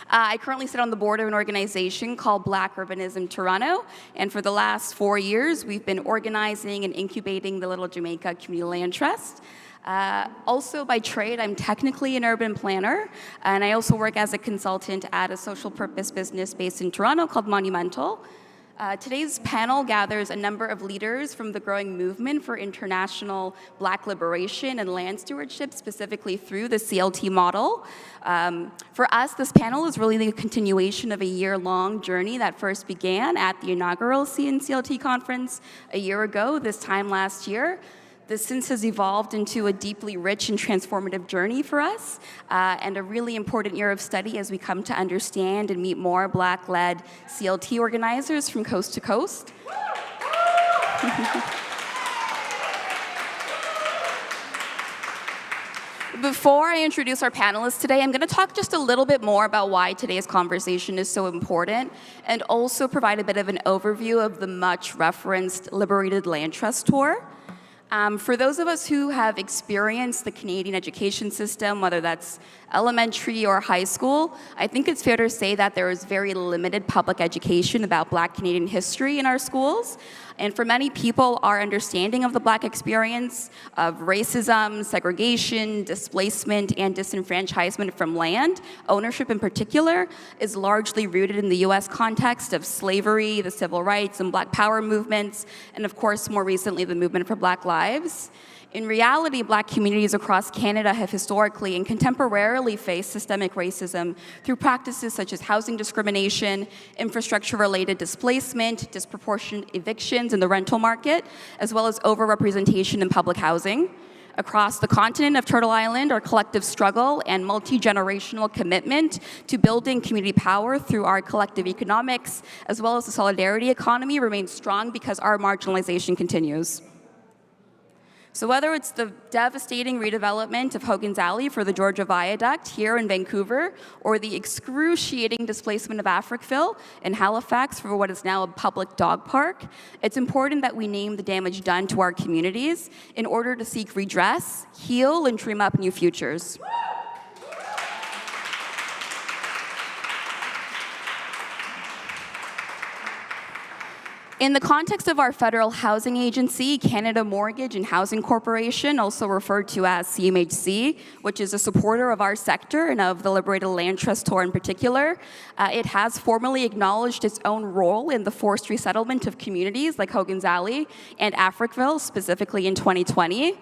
I currently sit on the board of an organization called Black Urbanism Toronto, and for the last 4 years, we've been organizing and incubating the Little Jamaica Community Land Trust. Also, by trade, I'm technically an urban planner, and I also work as a consultant at a social purpose business based in Toronto called Monumental. Today's panel gathers a number of leaders from the growing movement for international Black liberation and land stewardship, specifically through the CLT model. For us, this panel is really the continuation of a year-long journey that first began at the inaugural CNCLT conference a year ago, this time last year. This since has evolved into a deeply rich and transformative journey for us, and a really important year of study as we come to understand and meet more Black-led CLT organizers from coast to coast. Before I introduce our panelists today, I'm going to talk just a little bit more about why today's conversation is so important, and also provide a bit of an overview of the much-referenced Liberated Land Trust Tour. For those of us who have experienced the Canadian education system, whether that's elementary or high school, I think it's fair to say that there is very limited public education about Black Canadian history in our schools. And for many people, our understanding of the Black experience of racism, segregation, displacement, and disenfranchisement from land, ownership in particular, is largely rooted in the US context of slavery, the civil rights and Black power movements, and of course, more recently, the movement for Black lives. In reality, Black communities across Canada have historically and contemporarily faced systemic racism through practices such as housing discrimination, infrastructure-related displacement, disproportionate evictions in the rental market, as well as overrepresentation in public housing. Across the continent of Turtle Island, our collective struggle and multi-generational commitment to building community power through our collective economics, as well as the solidarity economy, remains strong because our marginalization continues. So whether it's the devastating redevelopment of Hogan's Alley for the Georgia Viaduct here in Vancouver, or the excruciating displacement of Africville in Halifax for what is now a public dog park, it's important that we name the damage done to our communities in order to seek redress, heal, and dream up new futures. In the context of our federal housing agency, Canada Mortgage and Housing Corporation, also referred to as CMHC, which is a supporter of our sector and of the Liberated Land Trust Tour in particular, it has formally acknowledged its own role in the forced resettlement of communities like Hogan's Alley and Africville, specifically in 2020.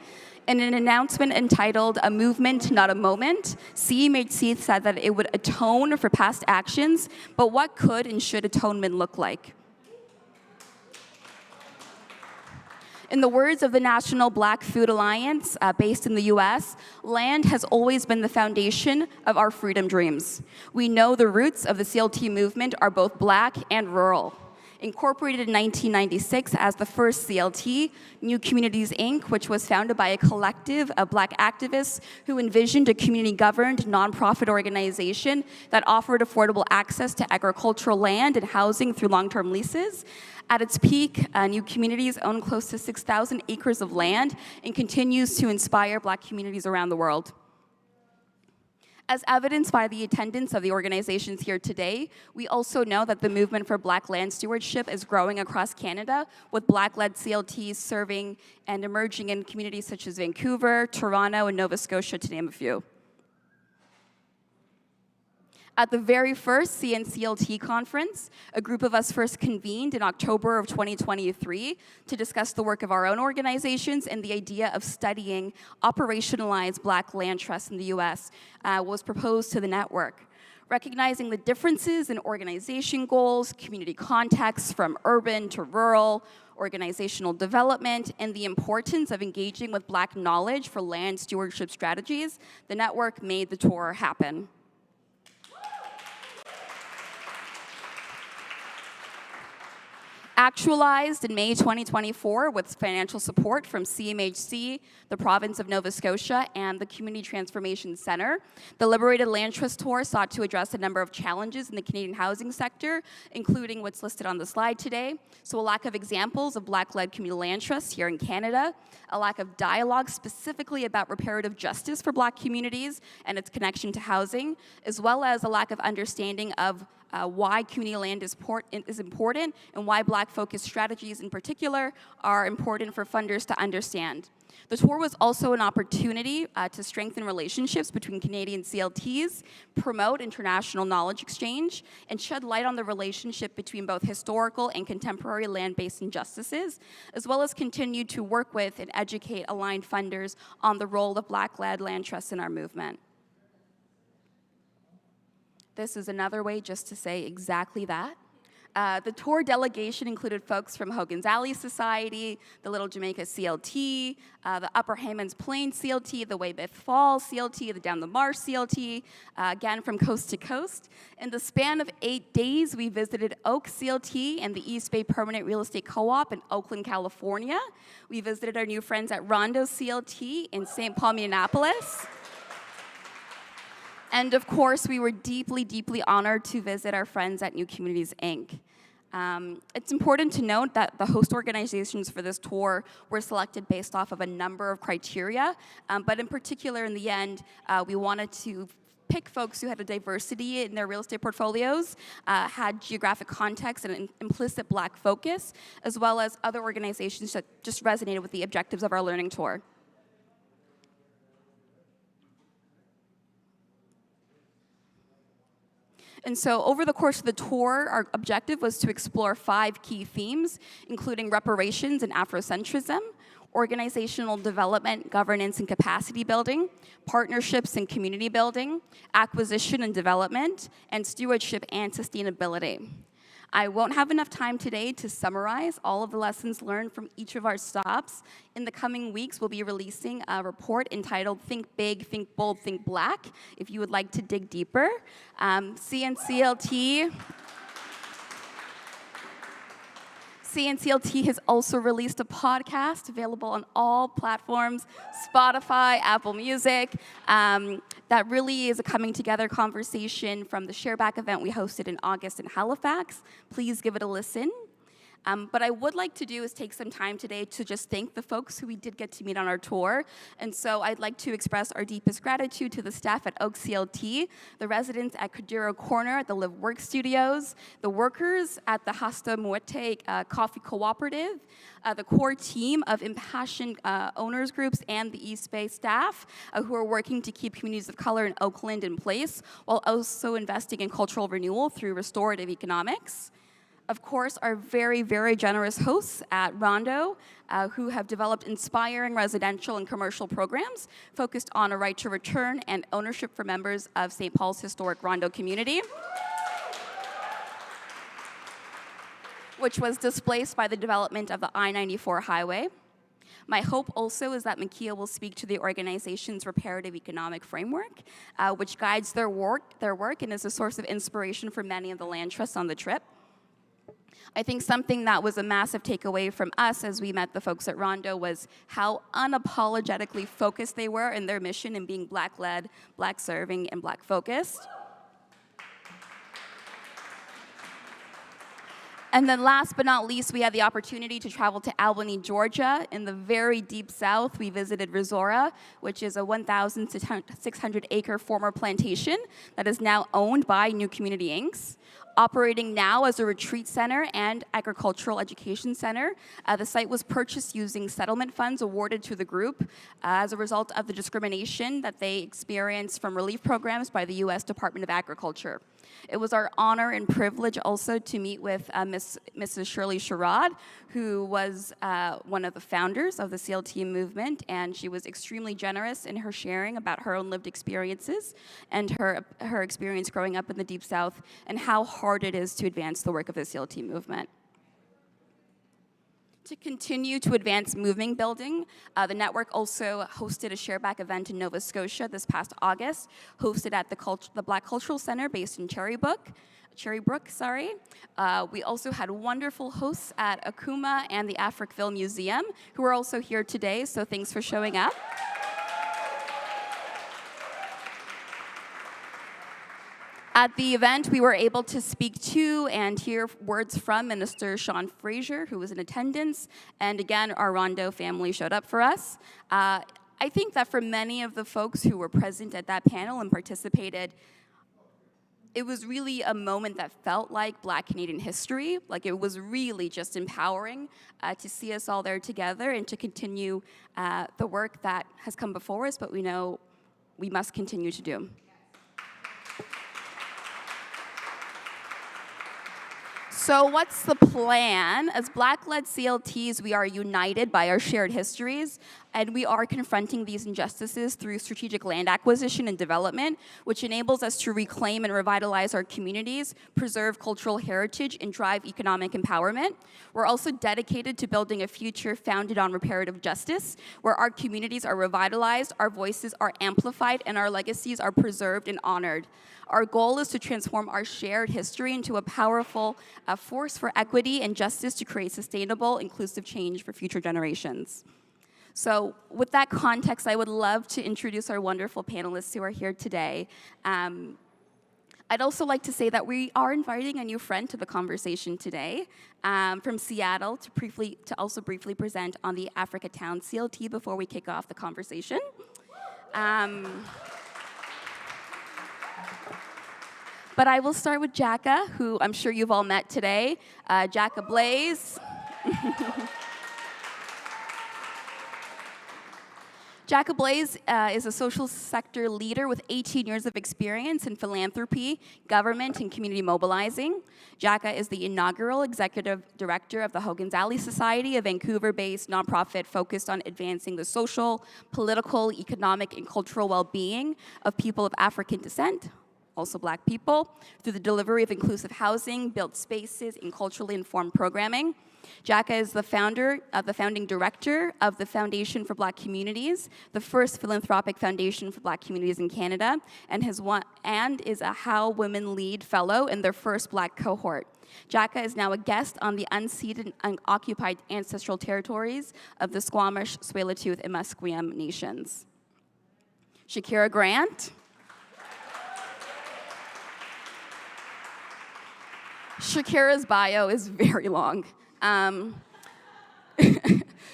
In an announcement entitled "A Movement, Not a Moment," CMHC said that it would atone for past actions, but what could and should atonement look like? In the words of the National Black Food Alliance, based in the US, land has always been the foundation of our freedom dreams. We know the roots of the CLT movement are both Black and rural. Incorporated in 1996 as the first CLT, New Communities, Inc., which was founded by a collective of Black activists who envisioned a community-governed nonprofit organization that offered affordable access to agricultural land and housing through long-term leases. At its peak, New Communities owned close to 6,000 acres of land and continues to inspire Black communities around the world. As evidenced by the attendance of the organizations here today, we also know that the movement for Black land stewardship is growing across Canada, with Black-led CLTs serving and emerging in communities such as Vancouver, Toronto, and Nova Scotia, to name a few. At the very first CNCLT conference, a group of us first convened in October of 2023 to discuss the work of our own organizations, and the idea of studying operationalized Black land trusts in the US was proposed to the network. Recognizing the differences in organization goals, community contexts from urban to rural, organizational development, and the importance of engaging with Black knowledge for land stewardship strategies, the network made the tour happen. actualized in May 2024 with financial support from CMHC, the province of Nova Scotia, and the Community Transformation Centre. The Liberated Land Trust Tour sought to address a number of challenges in the Canadian housing sector, including what's listed on the slide today. So a lack of examples of Black-led community land trusts here in Canada, a lack of dialogue specifically about reparative justice for Black communities and its connection to housing, as well as a lack of understanding of why community land is important and why Black-focused strategies in particular are important for funders to understand. The tour was also an opportunity to strengthen relationships between Canadian CLTs, promote international knowledge exchange, and shed light on the relationship between both historical and contemporary land-based injustices, as well as continue to work with and educate aligned funders on the role of Black-led land trusts in our movement. This is another way just to say exactly that. The tour delegation included folks from Hogan's Alley Society, the Little Jamaica CLT, the Upper Hammonds Plains CLT, the Weymouth Falls CLT, the Down the Marsh CLT, again from coast to coast. In the span of 8 days, we visited Oak CLT and the East Bay Permanent Real Estate Co-op in Oakland, California. We visited our new friends at Rondo CLT in St. Paul-Minneapolis. And of course, we were deeply, deeply honored to visit our friends at New Communities, Inc. It's important to note that the host organizations for this tour were selected based off of a number of criteria, but in particular, in the end, we wanted to pick folks who had a diversity in their real estate portfolios, had geographic context and an implicit Black focus, as well as other organizations that just resonated with the objectives of our learning tour. And so over the course of the tour, our objective was to explore 5 key themes, including reparations and Afrocentrism, organizational development, governance and capacity building, partnerships and community building, acquisition and development, and stewardship and sustainability. I won't have enough time today to summarize all of the lessons learned from each of our stops. In the coming weeks, we'll be releasing a report entitled Think Big, Think Bold, Think Black, if you would like to dig deeper. CNCLT has also released a podcast available on all platforms, Spotify, Apple Music, that really is a coming together conversation from the Shareback event we hosted in August in Halifax. Please give it a listen. But I would like to do is take some time today to just thank the folks who we did get to meet on our tour. And so I'd like to express our deepest gratitude to the staff at Oak CLT, the residents at Cordero Corner at the Live Work Studios, the workers at the Hasta Muerte Coffee Cooperative, the core team of impassioned owners groups, and the East Bay staff who are working to keep communities of color in Oakland in place, while also investing in cultural renewal through restorative economics. Of course, our very, very generous hosts at Rondo, who have developed inspiring residential and commercial programs focused on a right to return and ownership for members of St. Paul's historic Rondo community, which was displaced by the development of the I-94 highway. My hope also is that Mikeya will speak to the organization's reparative economic framework, which guides their work and is a source of inspiration for many of the land trusts on the trip. I think something that was a massive takeaway from us as we met the folks at Rondo was how unapologetically focused they were in their mission in being Black-led, Black-serving, and Black-focused. And then last but not least, we had the opportunity to travel to Albany, Georgia. In the very deep south, we visited Resora, which is a 1,600-acre former plantation that is now owned by New Community Inc. Operating now as a retreat center and agricultural education center. The site was purchased using settlement funds awarded to the group as a result of the discrimination that they experienced from relief programs by the U.S. Department of Agriculture. It was our honor and privilege also to meet with Mrs. Shirley Sherrod, who was one of the founders of the CLT movement, and she was extremely generous in her sharing about her own lived experiences and her experience growing up in the Deep South and how hard it is to advance the work of the CLT movement. To continue to advance movement building, the network also hosted a shareback event in Nova Scotia this past August, hosted at the Black Cultural Center based in Cherrybrook. We also had wonderful hosts at Akuma and the Africville Museum, who are also here today, so thanks for showing up. At the event, we were able to speak to and hear words from Minister Sean Fraser, who was in attendance, and again, our Rondo family showed up for us. I think that for many of the folks who were present at that panel and participated, it was really a moment that felt like Black Canadian history. Like, it was really just empowering to see us all there together and to continue the work that has come before us, but we know we must continue to do. So what's the plan? As Black-led CLTs, we are united by our shared histories, and we are confronting these injustices through strategic land acquisition and development, which enables us to reclaim and revitalize our communities, preserve cultural heritage, and drive economic empowerment. We're also dedicated to building a future founded on reparative justice, where our communities are revitalized, our voices are amplified, and our legacies are preserved and honored. Our goal is to transform our shared history into a powerful force for equity and justice to create sustainable, inclusive change for future generations. So with that context, I would love to introduce our wonderful panelists who are here today. I'd also like to say that we are inviting a new friend to the conversation today from Seattle to also briefly present on the Africatown CLT before we kick off the conversation. But I will start with Djaka, who I'm sure you've all met today. Djaka Blais. Djaka Blais is a social sector leader with 18 years of experience in philanthropy, government, and community mobilizing. Djaka is the inaugural executive director of the Hogan's Alley Society, a Vancouver-based nonprofit focused on advancing the social, political, economic, and cultural well-being of people of African descent, also Black people, through the delivery of inclusive housing, built spaces, and culturally informed programming. Djaka is the founding director of the Foundation for Black Communities, the first philanthropic foundation for Black communities in Canada, and is a How Women Lead Fellow in their first Black cohort. Djaka is now a guest on the unceded and occupied ancestral territories of the Squamish, Tsleil-Waututh, and Musqueam nations. Shekara Grant. Shekara's bio is very long.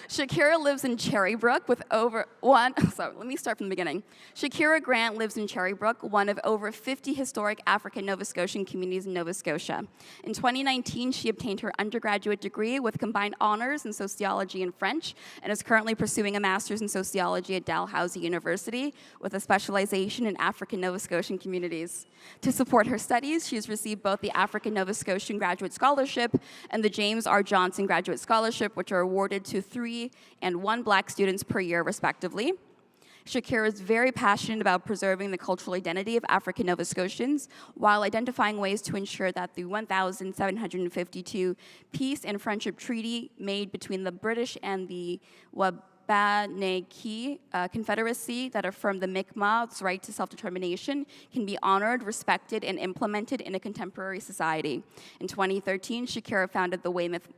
Shekara lives in Cherrybrook with let me start from the beginning. Shekara Grant lives in Cherrybrook, one of over 50 historic African Nova Scotian communities in Nova Scotia. In 2019, she obtained her undergraduate degree with combined honors in sociology and French, and is currently pursuing a master's in sociology at Dalhousie University with a specialization in African Nova Scotian communities. To support her studies, she has received both the African Nova Scotian Graduate Scholarship and the James R. Johnson Graduate Scholarship, which are awarded to 3 and 1 Black students per year, respectively. Shekara is very passionate about preserving the cultural identity of African Nova Scotians while identifying ways to ensure that the 1752 Peace and Friendship Treaty made between the British and the Wabanaki Confederacy that affirmed the Mi'kmaq's right to self-determination can be honored, respected, and implemented in a contemporary society. In 2013, Shekara founded the Weymouth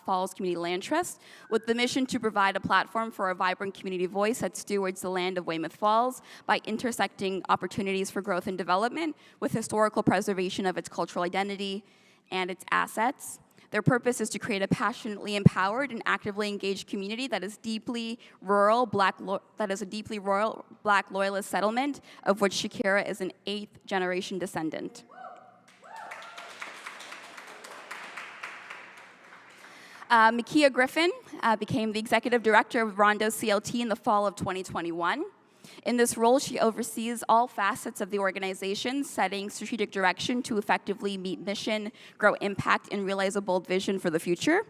Falls Community Land Trust with the mission to provide a platform for a vibrant community voice that stewards the land of Weymouth Falls by intersecting opportunities for growth and development with historical preservation of its cultural identity and its assets. Their purpose is to create a passionately empowered and actively engaged community that is a deeply rural Black loyalist settlement, of which Shekara is an 8th-generation descendant. Mikeya Griffin became the executive director of Rondo CLT in the fall of 2021. In this role, she oversees all facets of the organization, setting strategic direction to effectively meet mission, grow impact, and realize a bold vision for the future.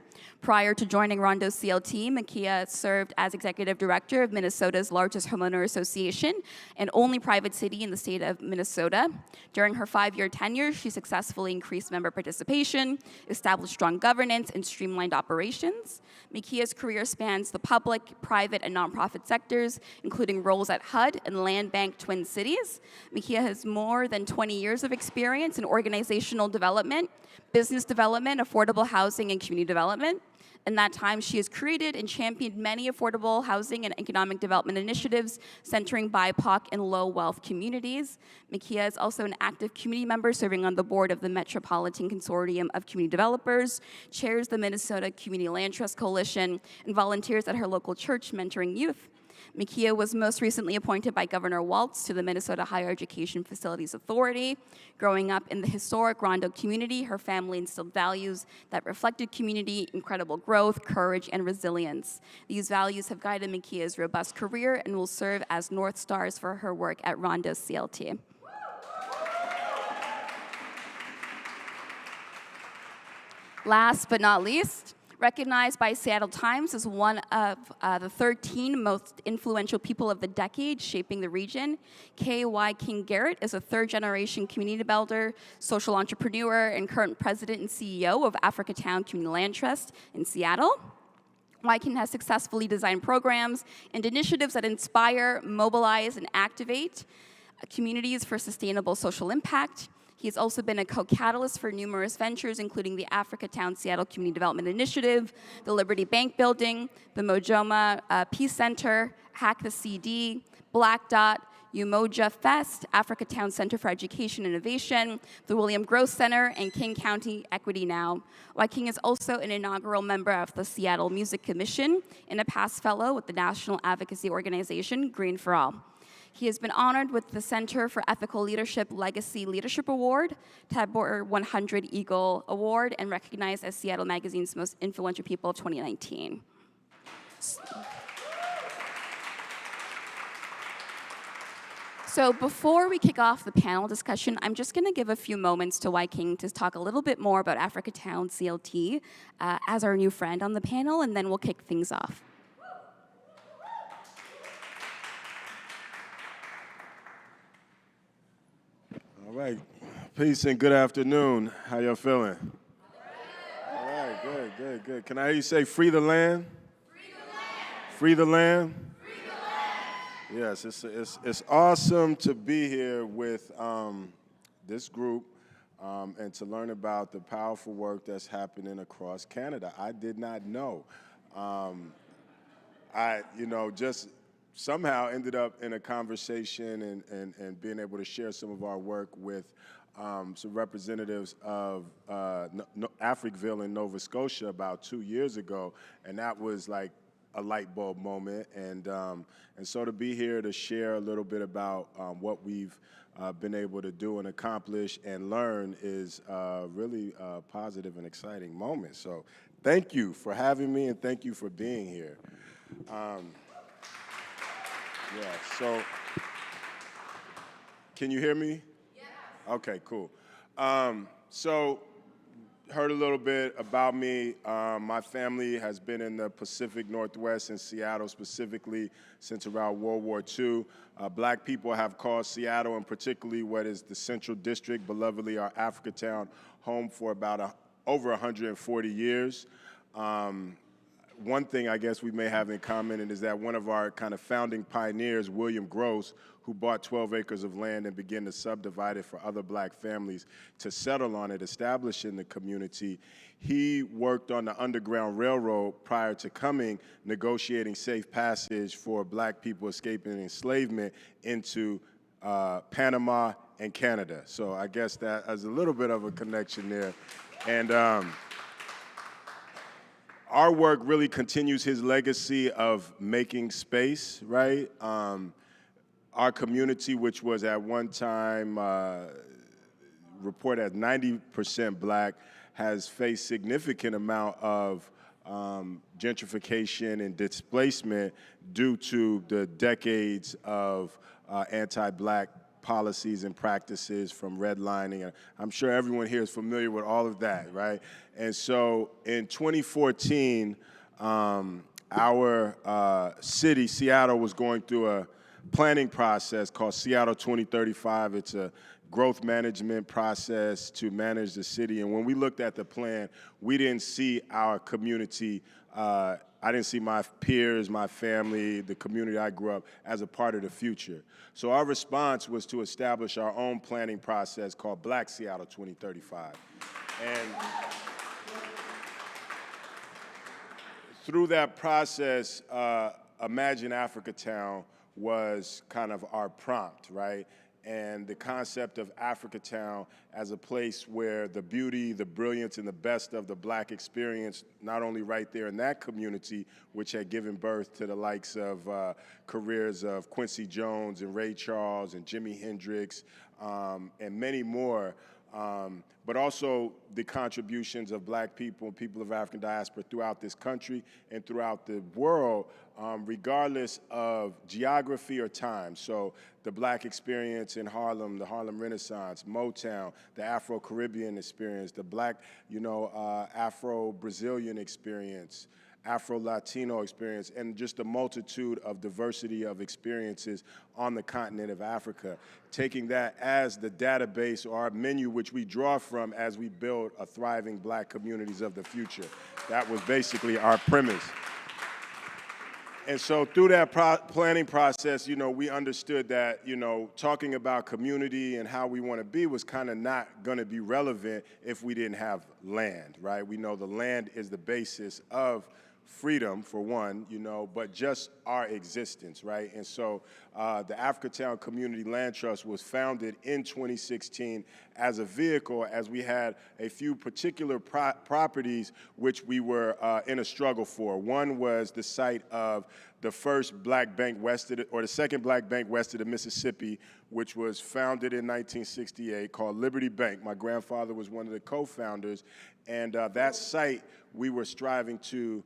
Prior to joining Rondo CLT, Mikeya served as executive director of Minnesota's largest homeowner association and only private city in the state of Minnesota. During her 5-year tenure, she successfully increased member participation, established strong governance, and streamlined operations. Mikeya's career spans the public, private, and nonprofit sectors, including roles at HUD and Land Bank Twin Cities. Mikeya has more than 20 years of experience in organizational development, business development, affordable housing, and community development. In that time, she has created and championed many affordable housing and economic development initiatives centering BIPOC and low-wealth communities. Mikeya is also an active community member serving on the board of the Metropolitan Consortium of Community Developers, chairs the Minnesota Community Land Trust Coalition, and volunteers at her local church mentoring youth. Mikeya was most recently appointed by Governor Walz to the Minnesota Higher Education Facilities Authority. Growing up in the historic Rondo community, her family instilled values that reflected community, incredible growth, courage, and resilience. These values have guided Mikeya's robust career and will serve as North Stars for her work at Rondo CLT. Last but not least, recognized by Seattle Times as one of the 13 most influential people of the decade shaping the region, Wyking Garrett is a third-generation community builder, social entrepreneur, and current president and CEO of Africatown Community Land Trust in Seattle. Wyking has successfully designed programs and initiatives that inspire, mobilize, and activate communities for sustainable social impact. He's also been a co-catalyst for numerous ventures, including the Africatown Seattle Community Development Initiative, the Liberty Bank Building, the Mojoma Peace Center, Hack the CD, Black Dot, Umoja Fest, Africatown Center for Education and Innovation, the William Gross Center, and King County Equity Now. Wyking is also an inaugural member of the Seattle Music Commission and a past fellow with the national advocacy organization Green for All. He has been honored with the Center for Ethical Leadership Legacy Leadership Award, Tabor 100 Eagle Award, and recognized as Seattle Magazine's Most Influential People of 2019. So before we kick off the panel discussion, I'm just going to give a few moments to Wyking to talk a little bit more about Africatown CLT as our new friend on the panel, and then we'll kick things off. All right, peace and good afternoon. How y'all feeling? All right, good. Can I hear you say free the land? Free the land? Free the land. Yes, it's awesome to be here with this group and to learn about the powerful work that's happening across Canada. I did not know. Just somehow ended up in a conversation and being able to share some of our work with some representatives of Africville in Nova Scotia about 2 years ago, and that was like a light bulb moment. And so to be here to share a little bit about what we've been able to do and accomplish and learn is really a positive and exciting moment. So thank you for having me and thank you for being here. So can you hear me? Yeah. Okay, cool. So heard a little bit about me. My family has been in the Pacific Northwest and Seattle specifically since around World War II. Black people have called Seattle, and particularly what is the Central District, belovedly our Africatown, home for about over 140 years. One thing I guess we may have in common is that one of our kind of founding pioneers, William Gross, who bought 12 acres of land and began to subdivide it for other black families to settle on it, establishing the community, he worked on the Underground Railroad prior to coming, negotiating safe passage for black people escaping enslavement into Panama and Canada. So I guess that has a little bit of a connection there. And our work really continues his legacy of making space, right? Our community, which was at one time reported as 90% black, has faced significant amount of gentrification and displacement due to the decades of anti-Black policies and practices, from redlining. I'm sure everyone here is familiar with all of that, right? And so in 2014, our city, Seattle, was going through a planning process called Seattle 2035. It's a growth management process to manage the city. And when we looked at the plan, we didn't see our community, I didn't see my peers, my family, the community I grew up as a part of the future. So our response was to establish our own planning process called Black Seattle 2035. And through that process, Imagine Africatown was kind of our prompt, right? And the concept of Africatown as a place where the beauty, the brilliance, and the best of the Black experience, not only right there in that community, which had given birth to the likes of careers of Quincy Jones and Ray Charles and Jimi Hendrix, and many more, but also the contributions of Black people and people of African diaspora throughout this country and throughout the world, regardless of geography or time. So the Black experience in Harlem, the Harlem Renaissance, Motown, the Afro-Caribbean experience, the Black, Afro-Brazilian experience, Afro-Latino experience, and just a multitude of diversity of experiences on the continent of Africa. Taking that as the database or our menu, which we draw from as we build a thriving Black communities of the future. That was basically our premise. And so through that planning process, we understood that, talking about community and how we want to be was kind of not going to be relevant if we didn't have land, right? We know the land is the basis of freedom, for one, but just our existence, right? And so the Africatown Community Land Trust was founded in 2016 as a vehicle, as we had a few particular properties which we were in a struggle for. One was the site of the first Black bank or the second Black bank west of the Mississippi, which was founded in 1968, called Liberty Bank. My grandfather was one of the co-founders, and that site we were striving to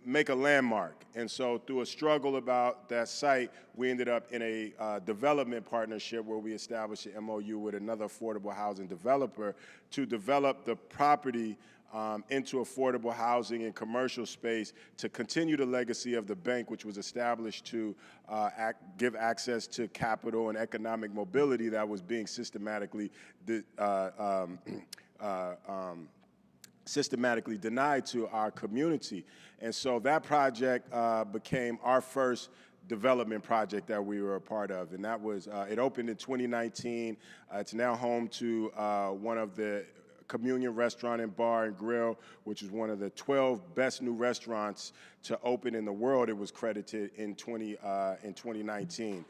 make a landmark. And so through a struggle about that site, we ended up in a development partnership where we established an MOU with another affordable housing developer to develop the property into affordable housing and commercial space to continue the legacy of the bank, which was established to give access to capital and economic mobility that was being systematically denied to our community. And so that project became our first development project that we were a part of. And that was, it opened in 2019. It's now home to one of the Communion Restaurant and Bar and Grill, which is one of the 12 best new restaurants to open in the world. It was credited in 2019.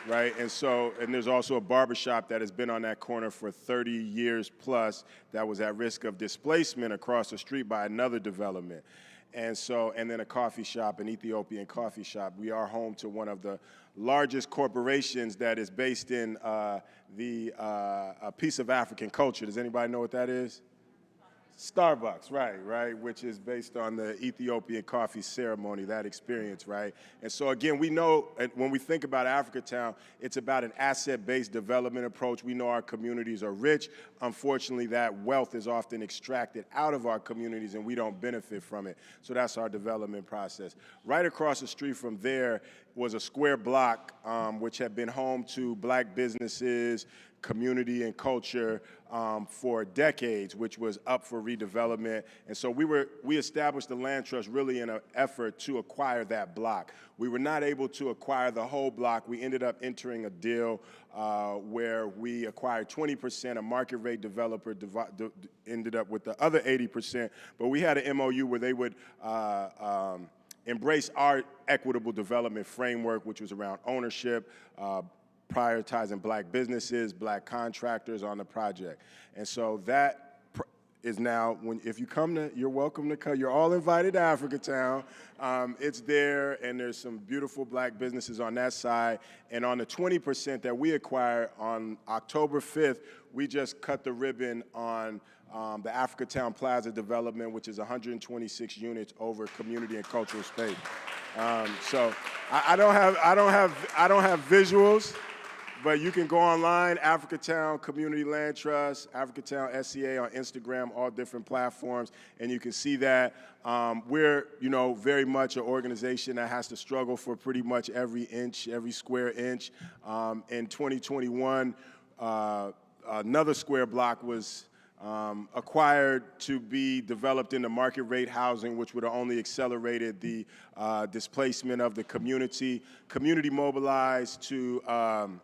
Right, and there's also a barbershop that has been on that corner for 30 years plus that was at risk of displacement across the street by another development. And then a coffee shop, an Ethiopian coffee shop. We are home to one of the largest corporations that is based in a piece of African culture. Does anybody know what that is? Starbucks, right, which is based on the Ethiopian coffee ceremony, that experience, right? And so again, we know when we think about Africatown, it's about an asset-based development approach. We know our communities are rich. Unfortunately, that wealth is often extracted out of our communities and we don't benefit from it. So that's our development process. Right across the street from there was a square block, which had been home to Black businesses, community and culture for decades, which was up for redevelopment. And so we established the land trust really in an effort to acquire that block. We were not able to acquire the whole block. We ended up entering a deal where we acquired 20%, a market rate developer ended up with the other 80%, but we had an MOU where they would embrace our equitable development framework, which was around ownership, prioritizing Black businesses, Black contractors on the project. And so that is now, if you come to, you're welcome to come. You're all invited to Africatown. It's there, and there's some beautiful Black businesses on that side. And on the 20% that we acquire on October 5th, we just cut the ribbon on the Africatown Plaza development, which is 126 units over community and cultural space. So I don't have visuals. But you can go online, Africatown Community Land Trust, Africatown SCA on Instagram, all different platforms, and you can see that. We're, very much an organization that has to struggle for pretty much every inch, every square inch. In 2021, another square block was acquired to be developed into market rate housing, which would have only accelerated the displacement of the community. Community mobilized to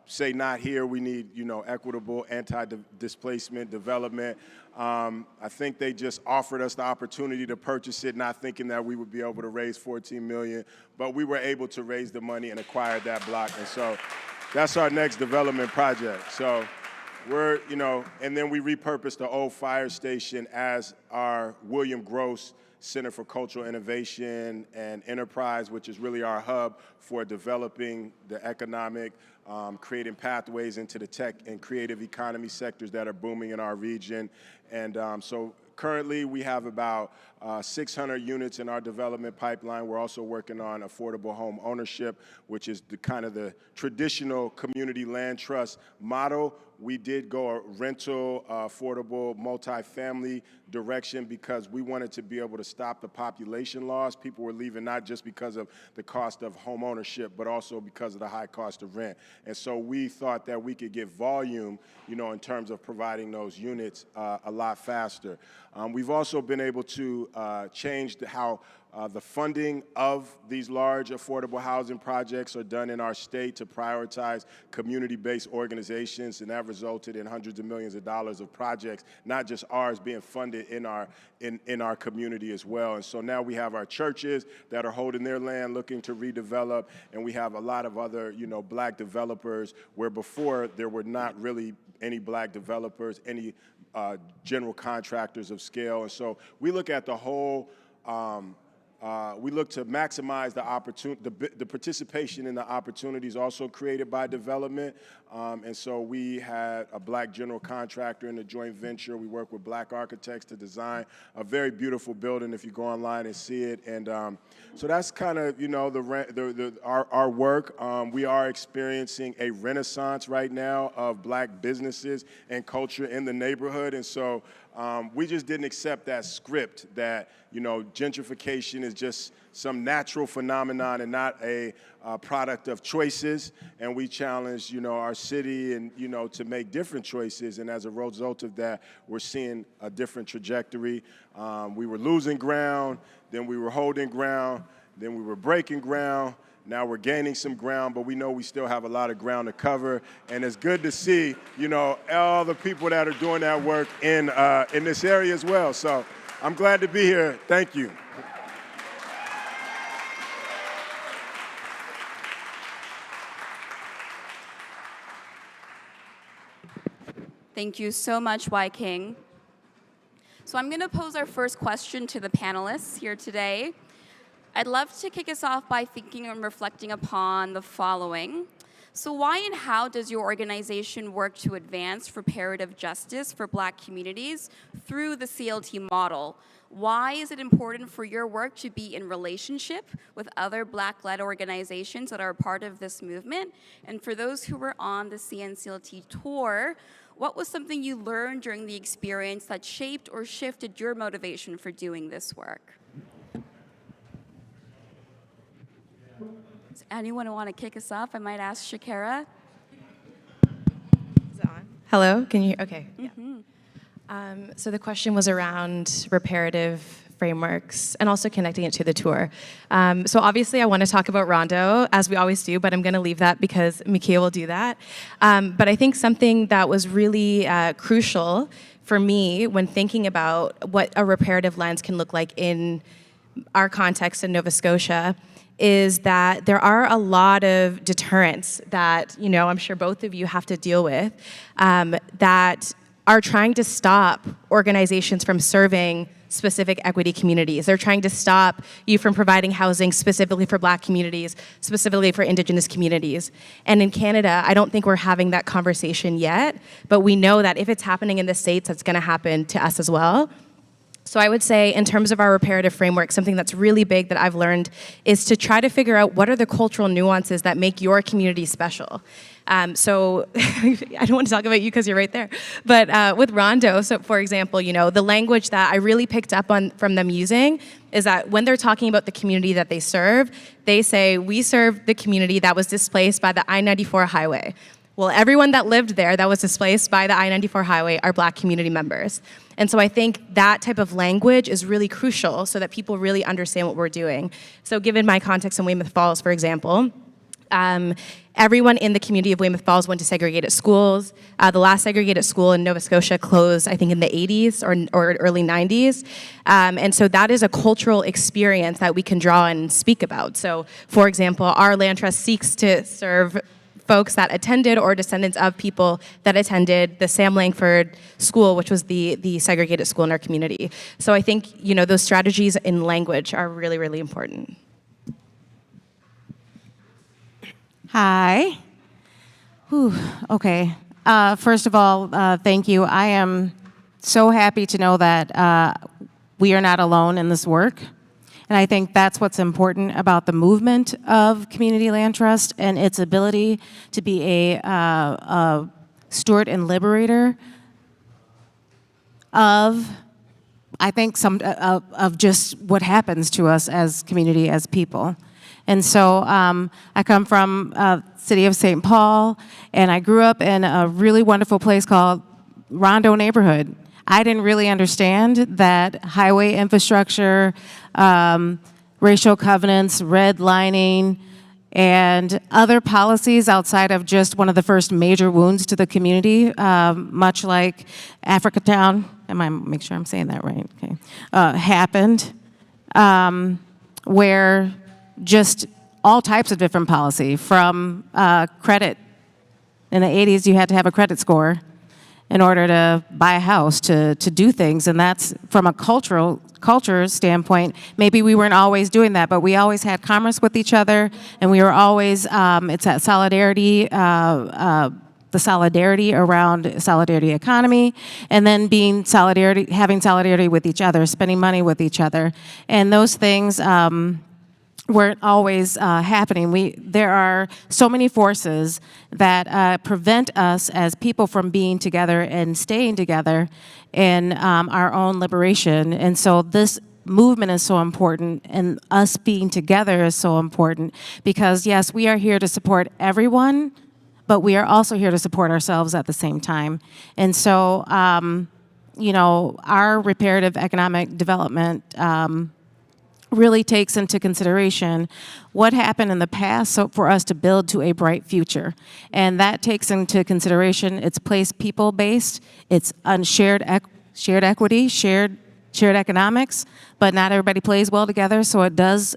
say not here, we need, equitable anti-displacement development. I think they just offered us the opportunity to purchase it, not thinking that we would be able to raise $14 million, but we were able to raise the money and acquire that block. And so that's our next development project. So we're, and then we repurposed the old fire station as our William Gross Center for Cultural Innovation and Enterprise, which is really our hub for developing the economic, creating pathways into the tech and creative economy sectors that are booming in our region. And so currently we have about 600 units in our development pipeline. We're also working on affordable home ownership, which is the traditional community land trust model. We did go a rental, affordable, multifamily direction because we wanted to be able to stop the population loss. People were leaving not just because of the cost of home ownership, but also because of the high cost of rent. And so we thought that we could get volume, in terms of providing those units a lot faster. We've also been able to change how the funding of these large affordable housing projects are done in our state to prioritize community-based organizations, and that resulted in hundreds of millions of dollars of projects, not just ours, being funded in our community as well. And so now we have our churches that are holding their land, looking to redevelop, and we have a lot of other, Black developers, where before there were not really any Black developers, any general contractors of scale. And so we look at the whole. We look to maximize the opportunity, the participation in the opportunities also created by development. And so we had a Black general contractor in the joint venture. We work with Black architects to design a very beautiful building if you go online and see it. And so that's kind of, our work. We are experiencing a renaissance right now of Black businesses and culture in the neighborhood. And so we just didn't accept that script that, gentrification is just some natural phenomenon and not a product of choices. And we challenged, our city and, to make different choices. And as a result of that, we're seeing a different trajectory. We were losing ground, then we were holding ground, then we were breaking ground. Now we're gaining some ground, but we know we still have a lot of ground to cover. And it's good to see, all the people that are doing that work in this area as well. So I'm glad to be here. Thank you. Thank you so much, Wyking. So I'm going to pose our first question to the panelists here today. I'd love to kick us off by thinking and reflecting upon the following. So why and how does your organization work to advance reparative justice for Black communities through the CLT model? Why is it important for your work to be in relationship with other Black-led organizations that are a part of this movement? And for those who were on the CNCLT tour, what was something you learned during the experience that shaped or shifted your motivation for doing this work? Does anyone want to kick us off? I might ask Shekara. Is it on? Hello, can you hear? Okay. Mm-hmm. Yeah. So the question was around reparative frameworks and also connecting it to the tour. So obviously I want to talk about Rondo, as we always do, but I'm going to leave that because Mikeya will do that. But I think something that was really crucial for me when thinking about what a reparative lens can look like in our context in Nova Scotia is that there are a lot of deterrents that, I'm sure both of you have to deal with, that are trying to stop organizations from serving specific equity communities. They're trying to stop you from providing housing specifically for Black communities, specifically for Indigenous communities. And in Canada, I don't think we're having that conversation yet, but we know that if it's happening in the States, it's gonna happen to us as well. So I would say in terms of our reparative framework, something that's really big that I've learned is to try to figure out what are the cultural nuances that make your community special. So I don't want to talk about you because you're right there, but with Rondo, so for example, the language that I really picked up on from them using is that when they're talking about the community that they serve, they say, we serve the community that was displaced by the I-94 highway. Well, everyone that lived there that was displaced by the I-94 highway are Black community members. And so I think that type of language is really crucial so that people really understand what we're doing. So given my context in Weymouth Falls, for example, everyone in the community of Weymouth Falls went to segregated schools. The last segregated school in Nova Scotia closed, I think, in the 80s or early 90s. And so that is a cultural experience that we can draw and speak about. So, for example, our land trust seeks to serve folks that attended or descendants of people that attended the Sam Langford School, which was the segregated school in our community. So I think, those strategies in language are really, really important. Hi. Whew, okay. First of all, thank you. I am so happy to know that we are not alone in this work. And I think that's what's important about the movement of Community Land Trust and its ability to be a steward and liberator of, I think, of just what happens to us as community, as people. And so I come from city of St. Paul, and I grew up in a really wonderful place called Rondo neighborhood. I didn't really understand that highway infrastructure, racial covenants, redlining, and other policies outside of just one of the first major wounds to the community, much like Africatown, make sure I'm saying that right, okay, happened, where just all types of different policy, from credit. In the 80s, you had to have a credit score in order to buy a house, to do things. And that's from a culture standpoint. Maybe we weren't always doing that, but we always had commerce with each other, and we were always, it's that solidarity, the solidarity around solidarity economy, and then having solidarity with each other, spending money with each other. And those things weren't always happening. There are so many forces that prevent us as people from being together and staying together in our own liberation. And so this movement is so important, and us being together is so important, because yes, we are here to support everyone, but we are also here to support ourselves at the same time. And so, our reparative economic development really takes into consideration what happened in the past so for us to build to a bright future. And that takes into consideration, it's place people based, it's shared equity, shared economics, but not everybody plays well together. So it does,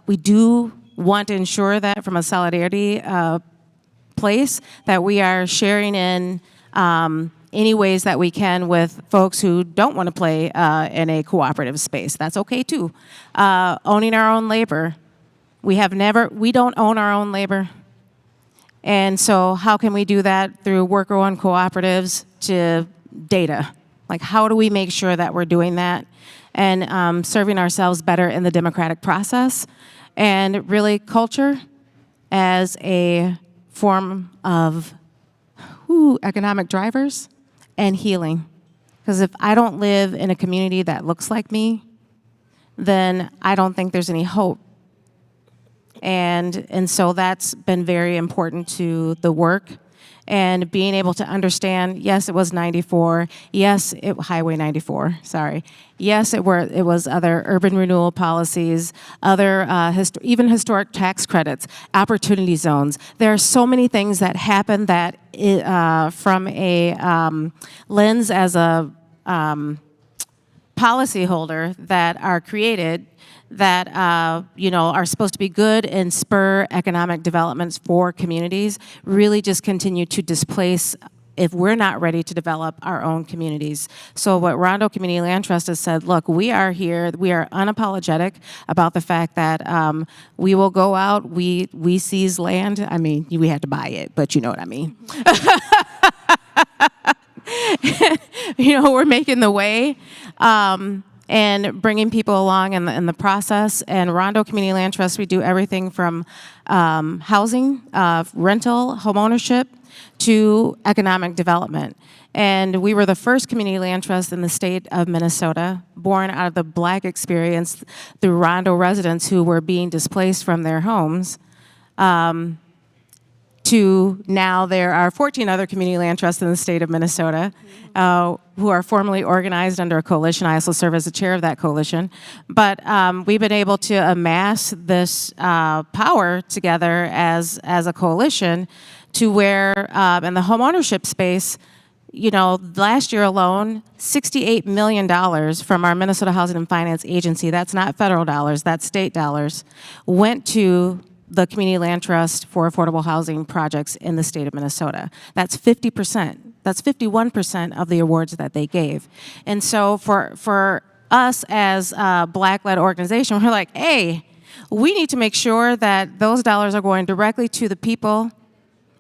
we do want to ensure that from a solidarity place that we are sharing in any ways that we can with folks who don't want to play in a cooperative space. That's okay too. Owning our own labor. We don't own our own labor. And so how can we do that through worker-owned cooperatives to data? Like, how do we make sure that we're doing that and serving ourselves better in the democratic process? And really culture as a form of economic drivers and healing. Because if I don't live in a community that looks like me, then I don't think there's any hope. And so that's been very important to the work. And being able to understand, yes, it was 94. Yes, Highway 94, sorry. Yes, it was other urban renewal policies, other even historic tax credits, opportunity zones. There are so many things that happen that from a lens as a policyholder that are created that are supposed to be good and spur economic developments for communities, really just continue to displace if we're not ready to develop our own communities. So what Rondo Community Land Trust has said, look, we are here, we are unapologetic about the fact that we will go out, we seize land. I mean, we had to buy it, but you know what I mean. We're making the way and bringing people along in the process. And Rondo Community Land Trust, we do everything from housing, rental, home ownership, to economic development. And we were the first community land trust in the state of Minnesota, born out of the Black experience through Rondo residents who were being displaced from their homes. To now there are 14 other community land trusts in the state of Minnesota who are formally organized under a coalition. I also serve as the chair of that coalition. But we've been able to amass this power together as a coalition to where in the home ownership space, last year alone, $68 million from our Minnesota Housing and Finance Agency, that's not federal dollars, that's state dollars, went to the Community Land Trust for affordable housing projects in the state of Minnesota. That's 50%. That's 51% of the awards that they gave. And so for us as a Black-led organization, we're like, hey, we need to make sure that those dollars are going directly to the people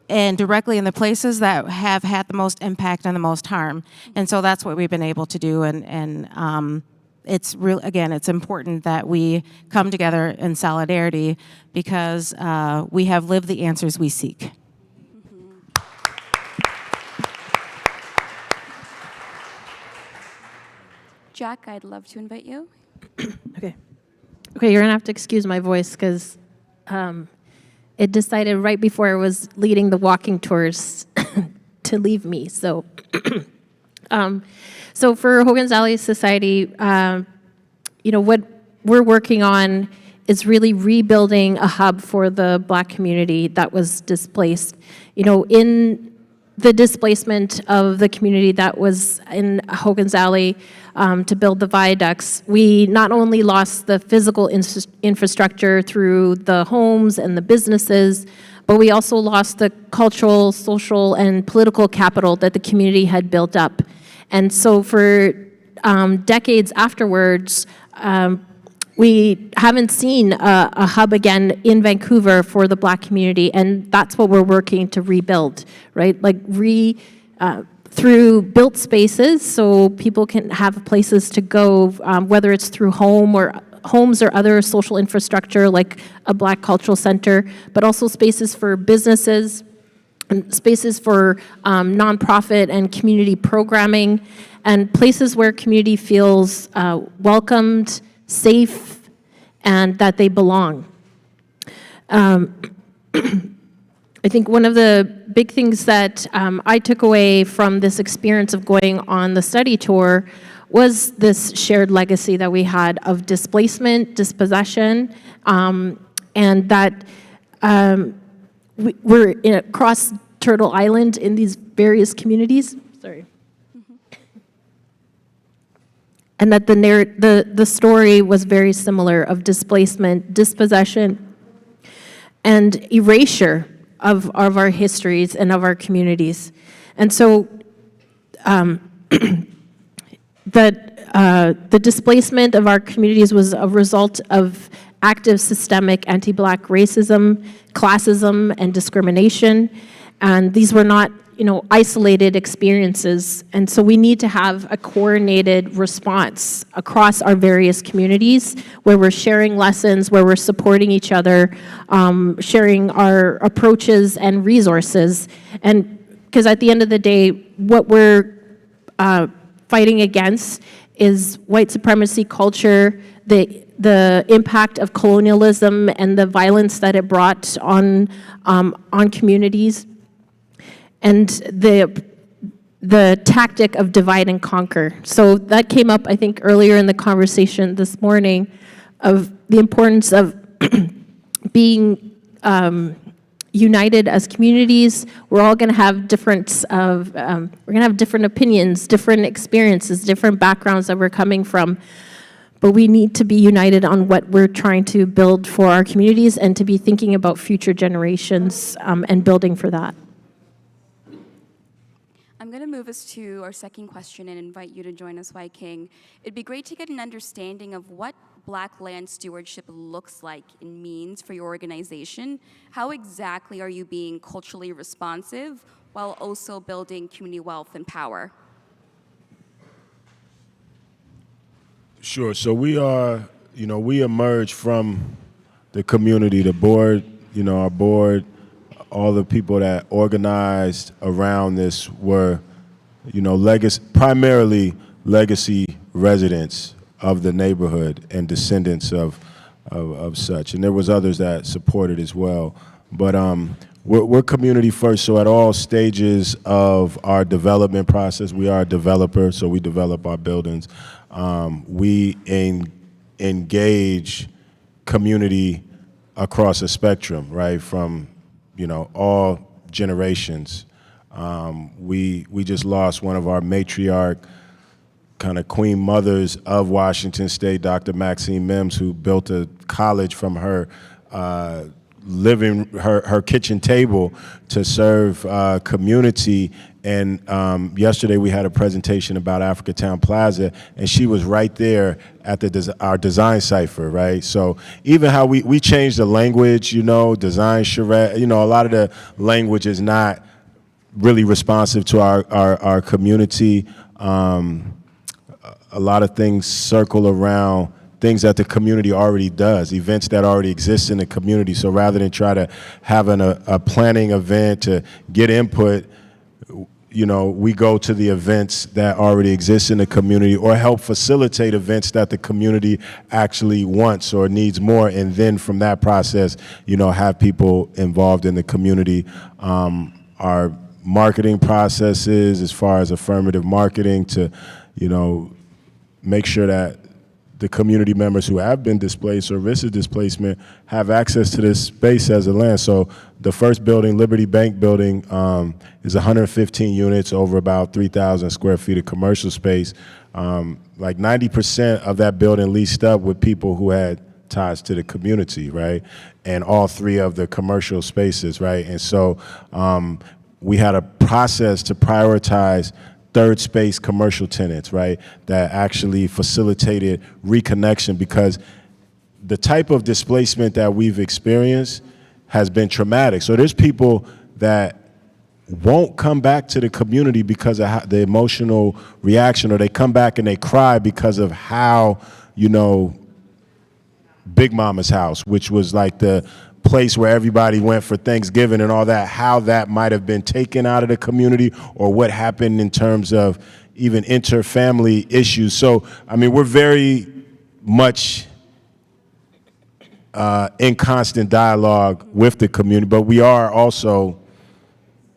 and directly in the places that have had the most impact and the most harm. And so that's what we've been able to do. And it's real, again, it's important that we come together in solidarity because we have lived the answers we seek. Jack, I'd love to invite you. Okay, you're gonna have to excuse my voice because it decided right before I was leading the walking tours to leave me. So, so for Hogan's Alley Society, what we're working on is really rebuilding a hub for the Black community that was displaced. In the displacement of the community that was in Hogan's Alley to build the viaducts, we not only lost the physical infrastructure through the homes and the businesses, but we also lost the cultural, social, and political capital that the community had built up. And so for decades afterwards, we haven't seen a hub again in Vancouver for the Black community, and that's what we're working to rebuild, right? Like through built spaces so people can have places to go, whether it's through homes or other social infrastructure like a Black cultural center, but also spaces for businesses, and spaces for nonprofit and community programming, and places where community feels welcomed, safe, and that they belong. I think one of the big things that I took away from this experience of going on the study tour was this shared legacy that we had of displacement, dispossession, and that we're across Turtle Island in these various communities. Sorry. And that the story was very similar of displacement, dispossession, and erasure of our histories and of our communities. And so the displacement of our communities was a result of active systemic anti-Black racism, classism, and discrimination. And these were not isolated experiences. And so we need to have a coordinated response across our various communities where we're sharing lessons, where we're supporting each other, sharing our approaches and resources. And because at the end of the day, what we're fighting against is white supremacy culture, the impact of colonialism and the violence that it brought on communities, and the tactic of divide and conquer. So that came up, I think, earlier in the conversation this morning of the importance of being united as communities. We're all going to have different opinions, different experiences, different backgrounds that we're coming from. But we need to be united on what we're trying to build for our communities and to be thinking about future generations and building for that. I'm going to move us to our second question and invite you to join us, Wyking. It'd be great to get an understanding of what Black land stewardship looks like and means for your organization. How exactly are you being culturally responsive while also building community wealth and power? Sure. So we are, we emerge from the community, the board, our board, all the people that organized around this were, primarily legacy residents of the neighborhood and descendants of such. And there was others that supported as well. But we're community first, so at all stages of our development process, we are a developer, so we develop our buildings. We engage community across a spectrum, right, from, all generations. We just lost one of our matriarch kind of queen mothers of Washington State, Dr. Maxine Mims, who built a college from her her kitchen table to serve community. And yesterday we had a presentation about Africatown Plaza, and she was right there at our design cipher, right? So even how we changed the language, design charrette, a lot of the language is not really responsive to our community. A lot of things circle around things that the community already does, events that already exist in the community. So rather than try to have a planning event to get input, we go to the events that already exist in the community or help facilitate events that the community actually wants or needs more. And then from that process, have people involved in the community. Our marketing processes as far as affirmative marketing to, make sure that the community members who have been displaced or risk of displacement have access to this space as a land. So the first building, Liberty Bank building, is 115 units over about 3,000 square feet of commercial space. Like 90% of that building leased up with people who had ties to the community, right? And all three of the commercial spaces, right? And so we had a process to prioritize third space commercial tenants, right, that actually facilitated reconnection, because the type of displacement that we've experienced has been traumatic. So there's people that won't come back to the community because of the emotional reaction, or they come back and they cry because of how, Big Mama's house, which was like the place where everybody went for Thanksgiving and all that, how that might have been taken out of the community, or what happened in terms of even inter-family issues. So, we're very much in constant dialogue with the community, but we are also,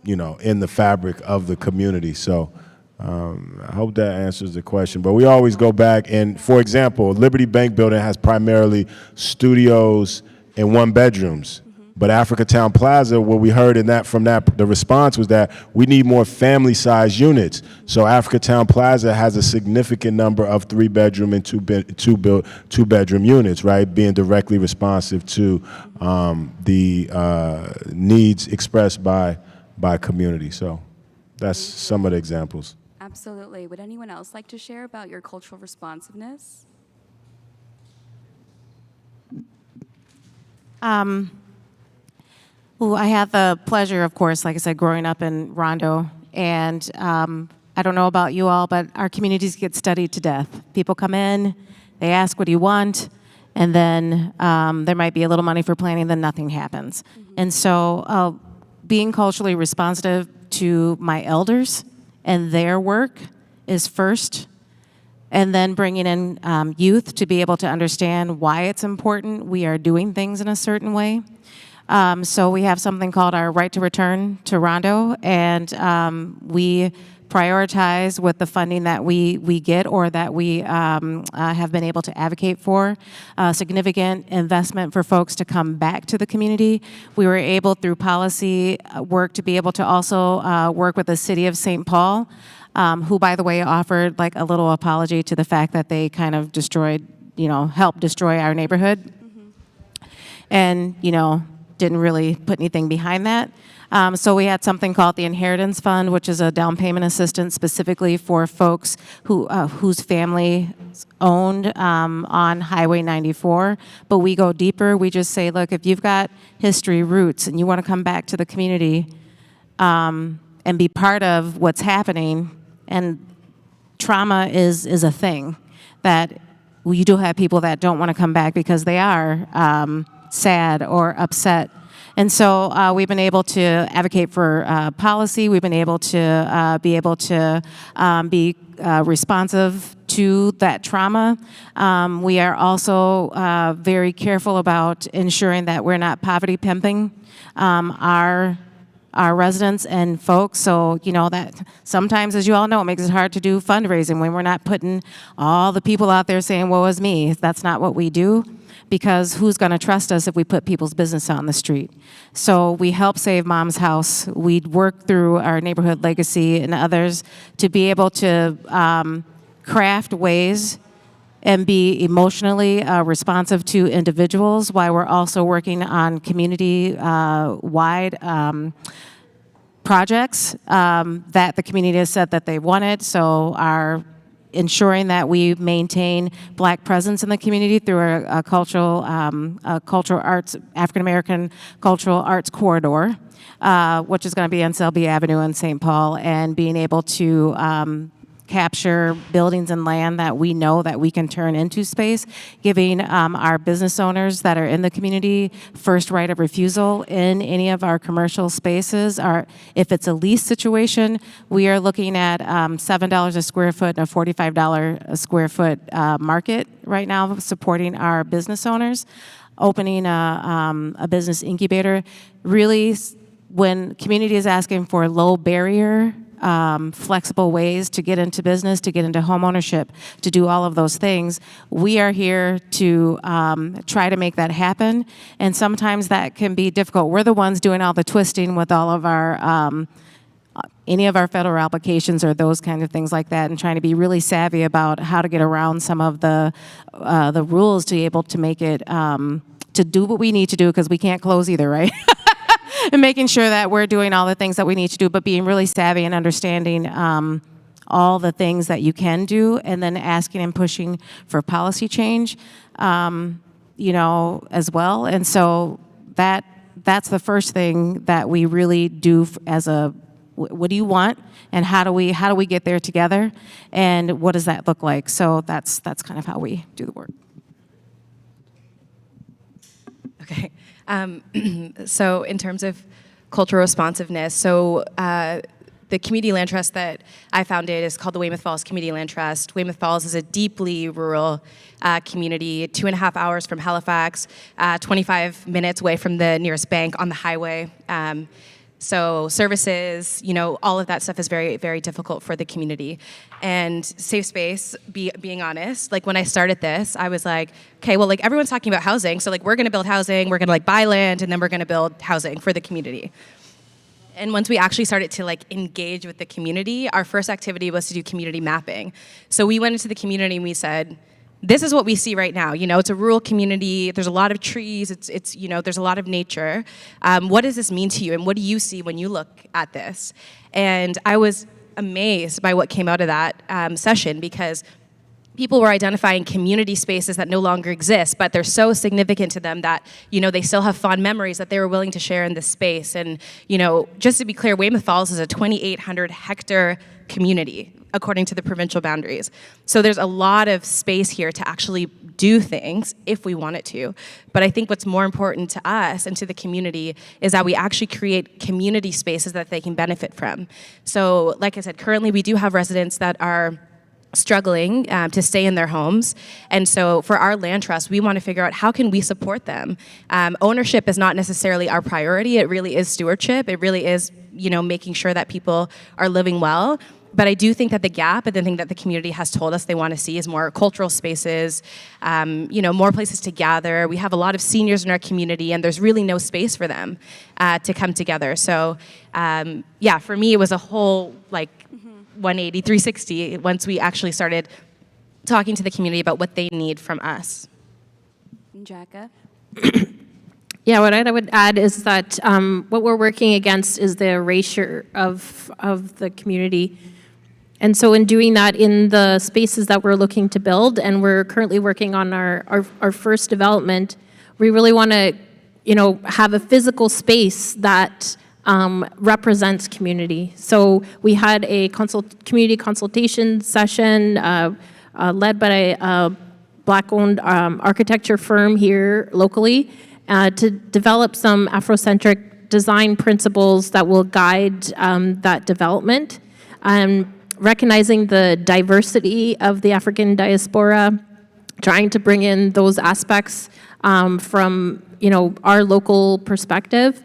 in the fabric of the community. So I hope that answers the question. But we always go back, and for example, Liberty Bank building has primarily studios and one bedrooms. But Africatown Plaza, what we heard the response was that we need more family-sized units. So Africatown Plaza has a significant number of 3-bedroom and two-bedroom units, right, being directly responsive to the needs expressed by community. So that's some of the examples. Absolutely. Would anyone else like to share about your cultural responsiveness? Well, I had the pleasure, of course, like I said, growing up in Rondo, and I don't know about you all, but our communities get studied to death. People come in, they ask, what do you want? And then there might be a little money for planning, then nothing happens. And so being culturally responsive to my elders and their work is first, and then bringing in youth to be able to understand why it's important we are doing things in a certain way. So we have something called our Right to Return to Rondo, and we prioritize with the funding that we get or that we have been able to advocate for, significant investment for folks to come back to the community. We were able, through policy work, to be able to also work with the city of St. Paul, who, by the way, offered like a little apology to the fact that they kind of destroyed, helped destroy our neighborhood. And, didn't really put anything behind that. So we had something called the Inheritance Fund, which is a down payment assistance specifically for folks whose family owned on Highway 94. But we go deeper. We just say, look, if you've got history, roots, and you want to come back to the community and be part of what's happening, and trauma is a thing that you do have people that don't want to come back because they are sad or upset. And so we've been able to advocate for policy. We've been able to be responsive to that trauma. We are also very careful about ensuring that we're not poverty pimping our residents and folks. So, you know, that sometimes, as you all know, it makes it hard to do fundraising when we're not putting all the people out there saying, woe is me. That's not what we do, because who's going to trust us if we put people's business out on the street? So we help save Mom's House. We work through our neighborhood legacy and others to be able to craft ways and be emotionally responsive to individuals, while we're also working on community-wide projects that the community has said that they wanted. So our ensuring that we maintain Black presence in the community through a cultural arts, African-American cultural arts corridor, which is going to be on Selby Avenue in St. Paul, and being able to capture buildings and land that we know that we can turn into space, giving our business owners that are in the community first right of refusal in any of our commercial spaces. Or if it's a lease situation, we are looking at $7 a square foot and a $45 a square foot market right now, supporting our business owners. Opening a business incubator, really, when community is asking for low barrier, flexible ways to get into business, to get into home ownership, to do all of those things, we are here to try to make that happen. And sometimes that can be difficult. We're the ones doing all the twisting with all of our any of our federal applications or those kind of things like that, and trying to be really savvy about how to get around some of the rules to be able to make it to do what we need to do, because we can't close either, right? And making sure that we're doing all the things that we need to do, but being really savvy and understanding all the things that you can do, and then asking and pushing for policy change, you know, as well. And so that's the first thing that we really do as a, what do you want, and how do we get there together, and what does that look like? So that's kind of how we do the work. Okay. So in terms of cultural responsiveness, so the community land trust that I founded is called the Weymouth Falls Community Land Trust. Weymouth Falls is a deeply rural community, 2.5 hours from Halifax, 25 minutes away from the nearest bank on the highway. So services, you know, all of that stuff is very, very difficult for the community. And safe space, being honest, like when I started this, I was like, okay, well, like everyone's talking about housing, so like we're gonna build housing, we're gonna like buy land, and then we're gonna build housing for the community. And once we actually started to like engage with the community, our first activity was to do community mapping. So we went into the community and we said, this is what we see right now. You know, it's a rural community. There's a lot of trees. It's you know, there's a lot of nature. What does this mean to you, and what do you see when you look at this? And I was amazed by what came out of that session, because people were identifying community spaces that no longer exist, but they're so significant to them that, you know, they still have fond memories that they were willing to share in this space. And, you know, just to be clear, Weymouth Falls is a 2,800 hectare community, according to the provincial boundaries. So there's a lot of space here to actually do things if we wanted to. But I think what's more important to us and to the community is that we actually create community spaces that they can benefit from. So like I said, currently we do have residents that are struggling to stay in their homes. And so for our land trust, we want to figure out how can we support them. Ownership is not necessarily our priority. It really is stewardship. It really is, you know, making sure that people are living well. But I do think that the gap and the thing that the community has told us they want to see is more cultural spaces, you know, more places to gather. We have a lot of seniors in our community, and there's really no space for them to come together. So yeah, for me, it was a whole like 180, 360 once we actually started talking to the community about what they need from us. Djaka? Yeah, what I would add is that what we're working against is the erasure of the community. And so in doing that, in the spaces that we're looking to build, and we're currently working on our first development, we really want to, have a physical space that represents community. So we had a community consultation session led by a Black-owned architecture firm here locally to develop some Afrocentric design principles that will guide that development. Recognizing the diversity of the African diaspora, trying to bring in those aspects from our local perspective,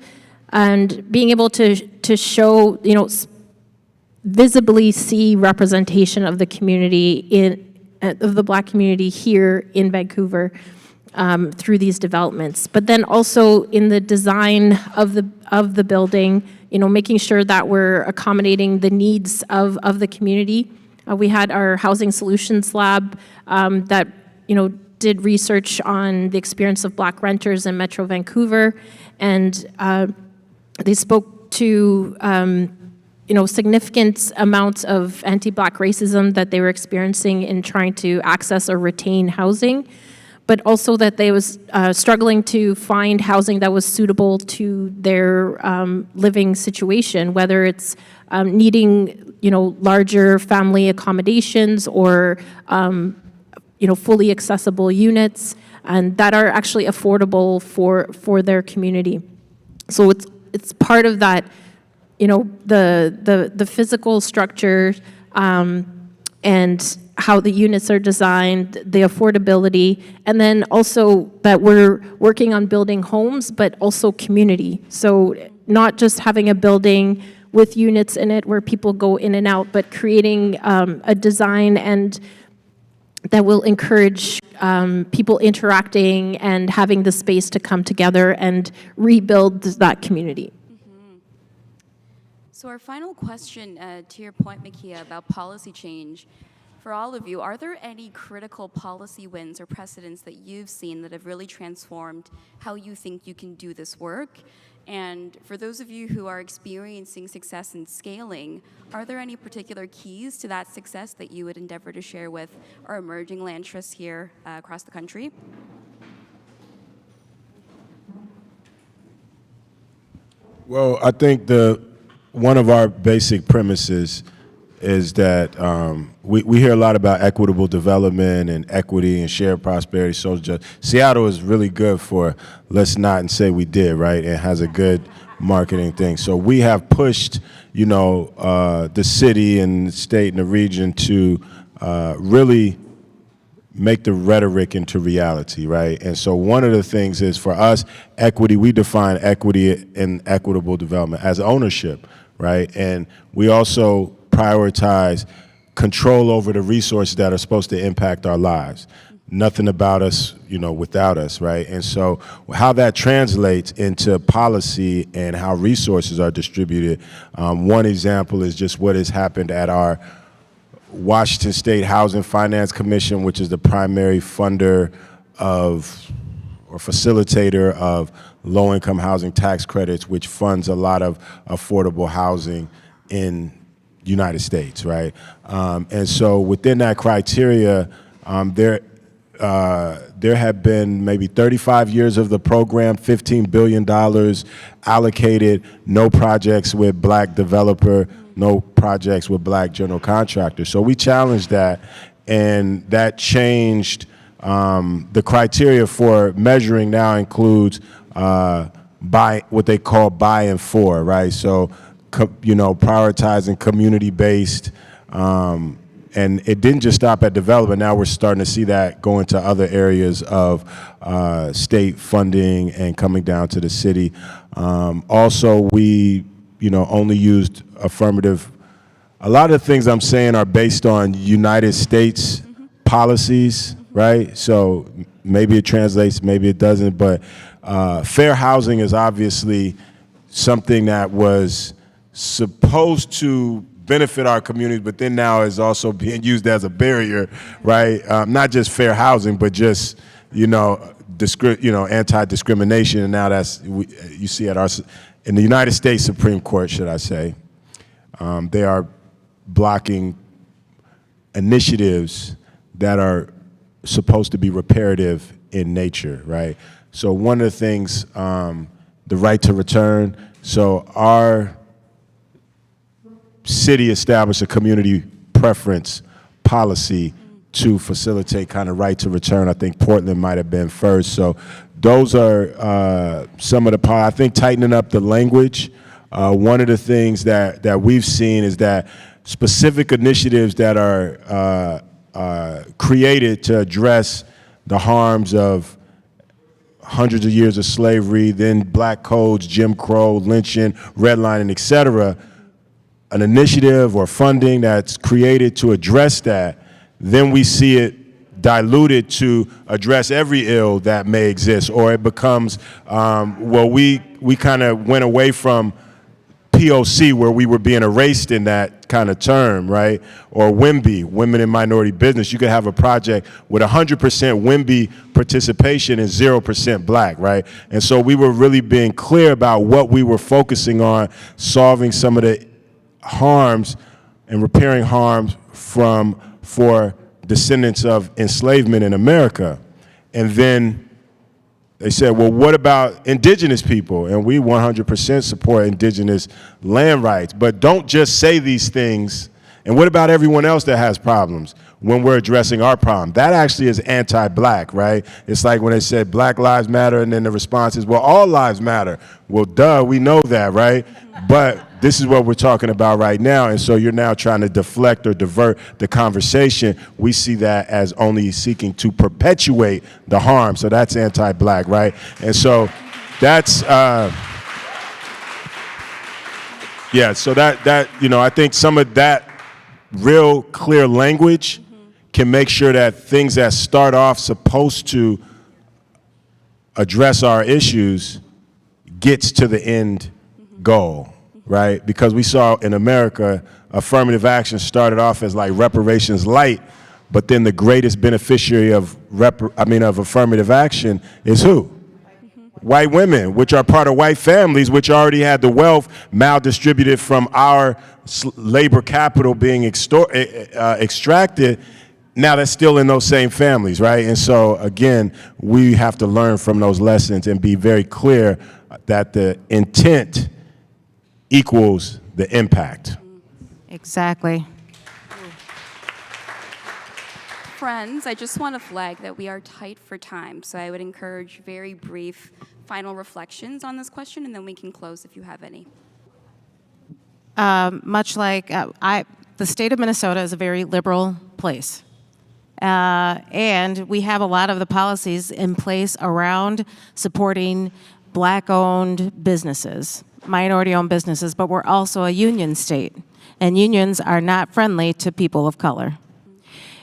and being able to show visibly see representation of the community of the Black community here in Vancouver through these developments. But then also in the design of the building, making sure that we're accommodating the needs of the community. We had our housing solutions lab that did research on the experience of Black renters in Metro Vancouver, and they spoke to significant amounts of anti-Black racism that they were experiencing in trying to access or retain housing, but also that they was struggling to find housing that was suitable to their living situation, whether it's needing larger family accommodations or fully accessible units, and that are actually affordable for their community. So it's part of that, the physical structure and how the units are designed, the affordability, and then also that we're working on building homes, but also community. So not just having a building with units in it where people go in and out, but creating a design and that will encourage people interacting and having the space to come together and rebuild that community. So our final question, to your point, Mikeya, about policy change, for all of you, are there any critical policy wins or precedents that you've seen that have really transformed how you think you can do this work? And for those of you who are experiencing success in scaling, are there any particular keys to that success that you would endeavor to share with our emerging land trusts here across the country? Well, I think one of our basic premises is that we hear a lot about equitable development and equity and shared prosperity, social justice. Seattle is really good for let's not and say we did, right? It has a good marketing thing. So we have pushed, the city and the state and the region to really make the rhetoric into reality, right? And so one of the things is for us, equity, we define equity and equitable development as ownership, right? And we also prioritize control over the resources that are supposed to impact our lives. Nothing about us, without us, right? And so how that translates into policy and how resources are distributed. One example is just what has happened at our Washington State Housing Finance Commission, which is the primary funder of or facilitator of low-income housing tax credits, which funds a lot of affordable housing in United States, right? And so within that criteria, there have been maybe 35 years of the program, $15 billion allocated, no projects with Black developer, no projects with Black general contractors. So we challenged that, and that changed the criteria for measuring now includes what they call buy and for, right? So, prioritizing community-based, and it didn't just stop at development. Now we're starting to see that go into other areas of state funding and coming down to the city. Also, we, only used affirmative. A lot of the things I'm saying are based on United States policies, right? So maybe it translates, maybe it doesn't, but fair housing is obviously something that was supposed to benefit our communities, but then now is also being used as a barrier, right? Not just fair housing, but just anti-discrimination, and now you see in the United States Supreme Court, should I say, they are blocking initiatives that are supposed to be reparative in nature, right? So one of the things, the right to return, so our city established a community preference policy to facilitate kind of right to return. I think Portland might have been first. So those are some of the, I think tightening up the language. One of the things that we've seen is that specific initiatives that are created to address the harms of hundreds of years of slavery, then black codes, Jim Crow, lynching, redlining, et cetera, an initiative or funding that's created to address that, then we see it diluted to address every ill that may exist, or it becomes, we kind of went away from POC, where we were being erased in that kind of term, right? Or WIMBY, Women in Minority Business. You could have a project with 100% WIMBY participation and 0% black, right? And so we were really being clear about what we were focusing on, solving some of the harms and repairing harms for descendants of enslavement in America. And then they said, well, what about indigenous people? And we 100% support indigenous land rights, but don't just say these things. And what about everyone else that has problems when we're addressing our problem? That actually is anti-black, right? It's like when they said Black Lives Matter, and then the response is, well, all lives matter. Well, duh, we know that, right? But this is what we're talking about right now, and so you're now trying to deflect or divert the conversation. We see that as only seeking to perpetuate the harm, so that's anti-black, right? And so that's, so that I think some of that real clear language can make sure that things that start off supposed to address our issues gets to the end goal, right? Because we saw in America, affirmative action started off as like reparations light, but then the greatest beneficiary of affirmative action is who? White women, which are part of white families, which already had the wealth maldistributed from our labor capital being extracted. Now that's still in those same families, right? And so again, we have to learn from those lessons and be very clear that the intent equals the impact. Exactly. Friends, I just want to flag that we are tight for time, so I would encourage very brief final reflections on this question, and then we can close if you have any. Much like the state of Minnesota is a very liberal place. And we have a lot of the policies in place around supporting black-owned businesses, minority-owned businesses, but we're also a union state, and unions are not friendly to people of color.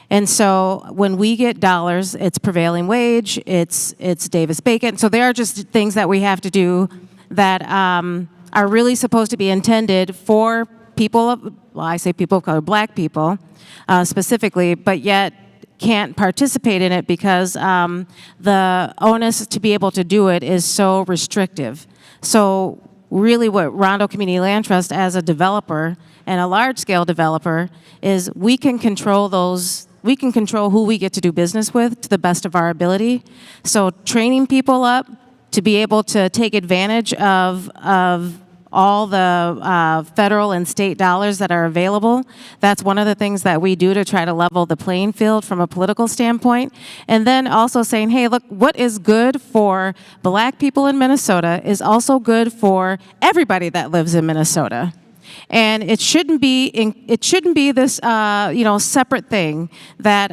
And so when we get dollars, it's prevailing wage, it's Davis-Bacon. So there are just things that we have to do that are really supposed to be intended for people of, well, I say people of color, black people specifically, but yet can't participate in it because the onus to be able to do it is so restrictive. So really what Rondo Community Land Trust as a developer and a large-scale developer is we can control who we get to do business with to the best of our ability. So training people up to be able to take advantage of all the federal and state dollars that are available. That's one of the things that we do to try to level the playing field from a political standpoint. And then also saying, hey, look, what is good for black people in Minnesota is also good for everybody that lives in Minnesota. And it shouldn't be this separate thing that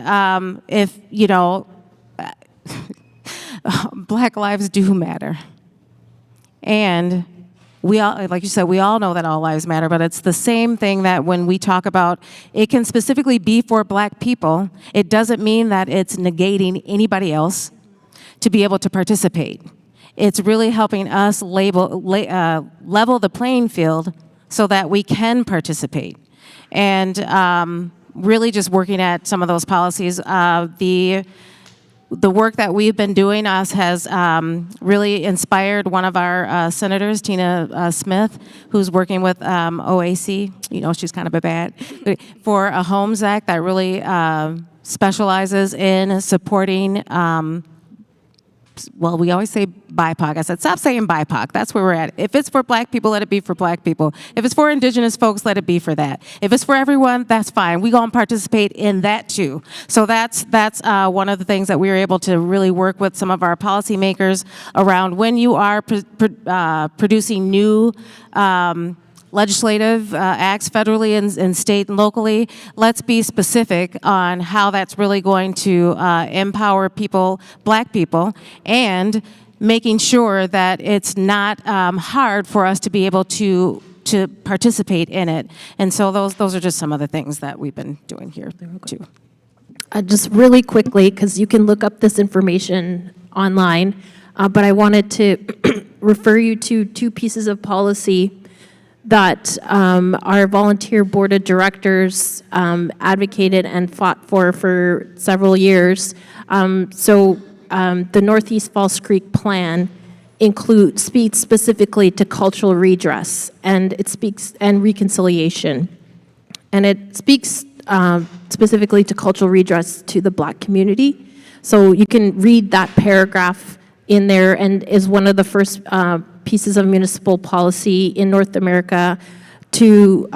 if black lives do matter. And we all, like you said, we all know that all lives matter, but it's the same thing that when we talk about, it can specifically be for black people. It doesn't mean that it's negating anybody else to be able to participate. It's really helping us level the playing field so that we can participate. And really just working at some of those policies. the work that we've been doing has really inspired one of our senators, Tina Smith, who's working with OAC. You know, she's kind of a bad, for a Homes Act that really specializes in supporting, well, we always say BIPOC. I said, stop saying BIPOC. That's where we're at. If it's for Black people, let it be for Black people. If it's for Indigenous folks, let it be for that. If it's for everyone, that's fine. We're going to participate in that too. So that's one of the things that we were able to really work with some of our policymakers around. When you are producing new legislative acts federally and state and locally, let's be specific on how that's really going to empower people, Black people, and making sure that it's not hard for us to be able to participate in it. And so those are just some of the things that we've been doing here too. Just really quickly, because you can look up this information online, but I wanted to refer you to two pieces of policy that our volunteer board of directors advocated and fought for several years. The Northeast Falls Creek Plan speaks specifically to cultural redress, and it speaks and reconciliation, and it speaks specifically to cultural redress to the Black community. So you can read that paragraph in there, and is one of the first pieces of municipal policy in North America to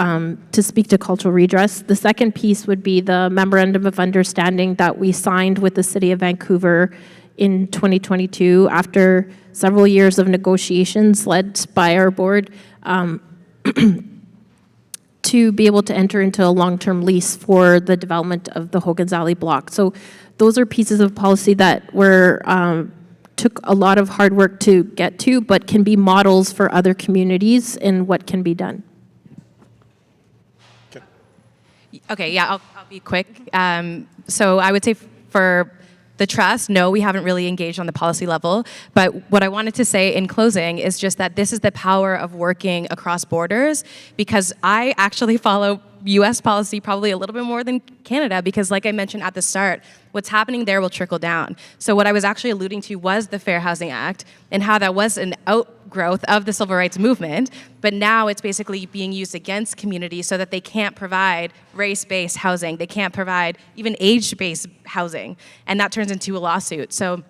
speak to cultural redress. The second piece would be the Memorandum of Understanding that we signed with the City of Vancouver in 2022 after several years of negotiations led by our board to be able to enter into a long-term lease for the development of the Hogan's Alley block. So those are pieces of policy that were took a lot of hard work to get to, but can be models for other communities in what can be done. Okay, yeah, I'll be quick. So I would say for the trust, no, we haven't really engaged on the policy level. But what I wanted to say in closing is just that this is the power of working across borders, because I actually follow US policy probably a little bit more than Canada, because like I mentioned at the start, what's happening there will trickle down. So what I was actually alluding to was the Fair Housing Act and how that was an outgrowth of the civil rights movement, but now it's basically being used against communities so that they can't provide race-based housing, they can't provide even age-based housing, and that turns into a lawsuit. So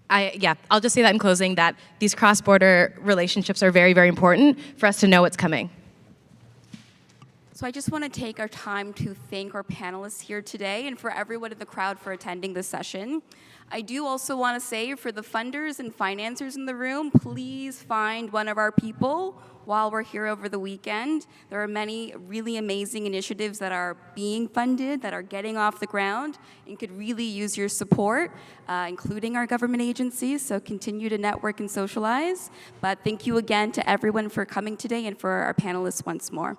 I'll just say that in closing, that these cross-border relationships are very, very important for us to know what's coming. So I just want to take our time to thank our panelists here today and for everyone in the crowd for attending this session. I do also want to say, for the funders and financiers in the room, please find one of our people while we're here over the weekend. There are many really amazing initiatives that are being funded, that are getting off the ground, and could really use your support, including our government agencies. So continue to network and socialize. But thank you again to everyone for coming today and for our panelists once more.